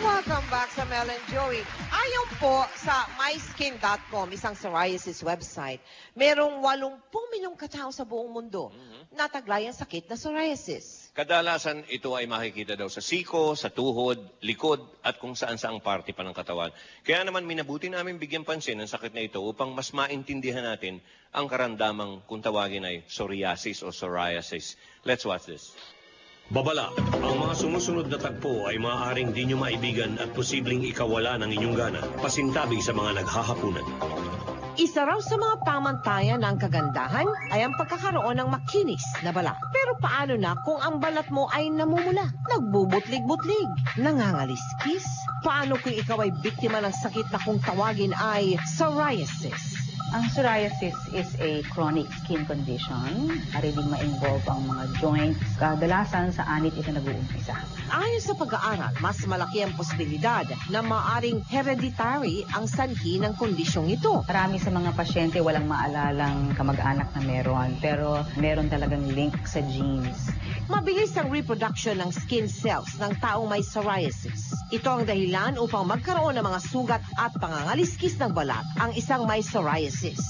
Welcome back sa Mel and Joey. Ayon po sa myskin.com, isang psoriasis website, merong 80 milyong katao sa buong mundo na taglay ang sakit na psoriasis. Kadalasan ito ay makikita daw sa siko, sa tuhod, likod, at kung saan-saang parte pa ng katawan. Kaya naman minabuti namin bigyan pansin ang sakit na ito upang mas maintindihan natin ang karamdamang kung tawagin ay psoriasis o psoriasis. Let's watch this. Babala, ang mga sumusunod na tagpo ay maaaring di nyo maibigan at posibleng ikawala ng inyong gana, pasintabi sa mga naghahapunan. Isa raw sa mga pamantayan ng kagandahan ay ang pagkakaroon ng makinis na balat. Pero paano na kung ang balat mo ay namumula, nagbubutlig-butlig, nangangaliskis? Paano kung ikaw ay biktima ng sakit na kung tawagin ay psoriasis? Ang psoriasis is a chronic skin condition. Maaaring ma-involve ang mga joints. Kadalasan sa anit ito nag-uumpisa. Ayon sa pag-aaral, mas malaki ang posibilidad na maaring hereditary ang sanhi ng kondisyong ito. Marami sa mga pasyente walang maalalang kamag-anak na meron, pero meron talagang link sa genes. Mabilis ang reproduction ng skin cells ng taong may psoriasis. Ito ang dahilan upang magkaroon ng mga sugat at pangangaliskis ng balat ang isang may psoriasis.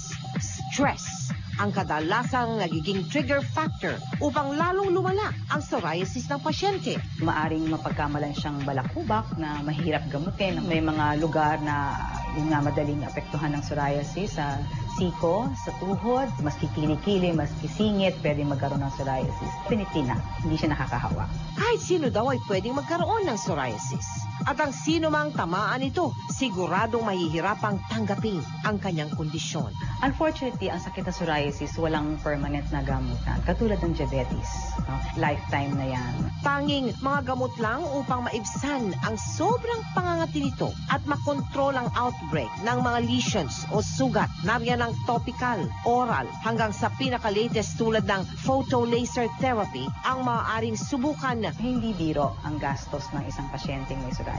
Stress ang kadalasang nagiging trigger factor upang lalong lumala ang psoriasis ng pasyente. Maaring mapagkamalan siyang balakubak na mahirap gamutin. May mga lugar na yung nga madaling apektuhan ng psoriasis sa siko, sa tuhod, maski kilikili, maski singit, pwedeng magkaroon ng psoriasis. Pinitina, hindi siya nakakahawa. Kahit sino daw ay pwedeng magkaroon ng psoriasis. At ang sino mang tamaan ito, siguradong mahihirapang tanggapin ang kanyang kondisyon. Unfortunately, ang sakit na psoriasis walang permanent na gamutan, katulad ng diabetes. No? Lifetime na yan. Tanging mga gamot lang upang maibsan ang sobrang pangangati nito at makontrol ang outbreak ng mga lesions o sugat. Nariyan ang topical, oral, hanggang sa pinaka-latest tulad ng photolaser therapy ang maaaring subukan. Hindi biro ang gastos ng isang pasyenteng may psoriasis.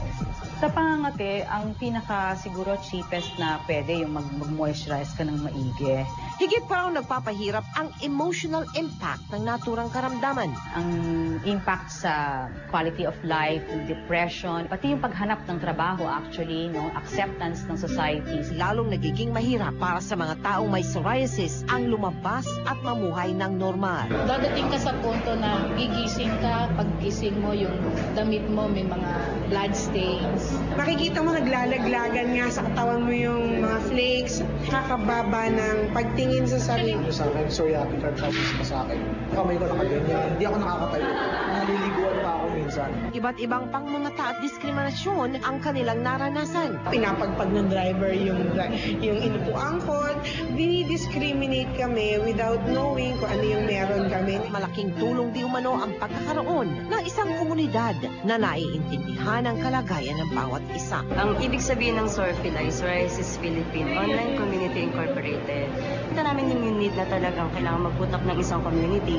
Sa pangangati, ang pinaka-siguro cheapest na pwede yung mag-moisturize ka ng maigi. Higit pa raw nagpapahirap ang emotional impact ng naturang karamdaman. Ang impact sa quality of life, depression, pati yung paghanap ng trabaho actually, no, acceptance ng society. Lalong nagiging mahirap para sa mga taong may psoriasis ang lumabas at mamuhay ng normal. Dadating ka sa punto na gigising ka, paggising mo yung damit mo may mga blood stains. Makikita mo naglalaglagan nga sa katawan mo yung mga flakes, kakababa ng pagtingin sa sarili. Sa akin, psoriatic arthritis pa sa akin. Kamay ko nakaganyan. Hindi ako nakakatayo. Naliliguan pa ako minsan. Iba't ibang pangmangata at diskriminasyon ang kanilang naranasan. Pinapagpag ng driver yung inupuan ko. Dinidiscriminate kami without knowing kung ano yung meron kami. Malaking tulong di umano ang pagkakaroon ng isang komunidad na naiintindihan ang kalagayan ng bawat isa. Ang ibig sabihin ng SORFIL ay Psoriasis Philippine Online Community Incorporated. Ito namin yung need na talagang kailangan mag-put up ng isang community.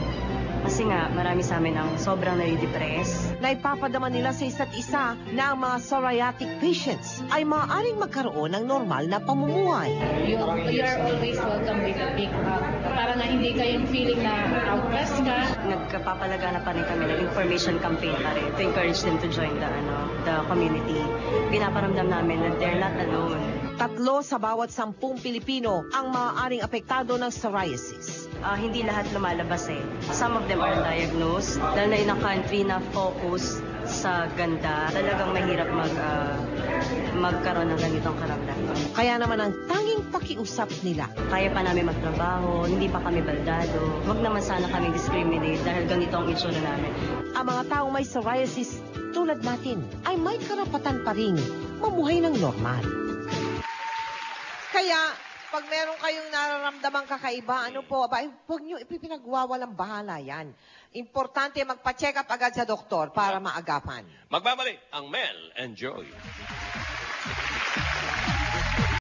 Kasi nga, marami sa amin ang sobrang nai-depress. Naipapadama nila sa isa't isa na ang mga psoriatic patients ay maaaring magkaroon ng normal na pamumuhay. You are always welcome with a pick up. Para na hindi kayong feeling na outcast ka. Nagpapalagana pa rin kami ng information campaign pa rin to encourage them to join the community. Pinaparamdam namin na they're not alone. 3 sa bawat 10 Pilipino ang maaaring apektado ng psoriasis. Hindi lahat lumalabas eh. Some of them are diagnosed. Dahil na in a country na focus sa ganda, talagang mahirap magkaroon ng ganitong karamdaman. Kaya naman ang tanging pakiusap nila. Kaya pa namin magtrabaho, hindi pa kami baldado. Huwag naman sana kami discriminate dahil ganito ang itsura namin. Ang mga taong may psoriasis tulad natin ay may karapatan pa rin mamuhay ng normal. Kaya, pag meron kayong nararamdamang kakaiba, huwag nyo ipinagwawalang bahala yan. Importante magpa-check up agad sa doktor para maagapan. Magbabalik ang Mel and Joey.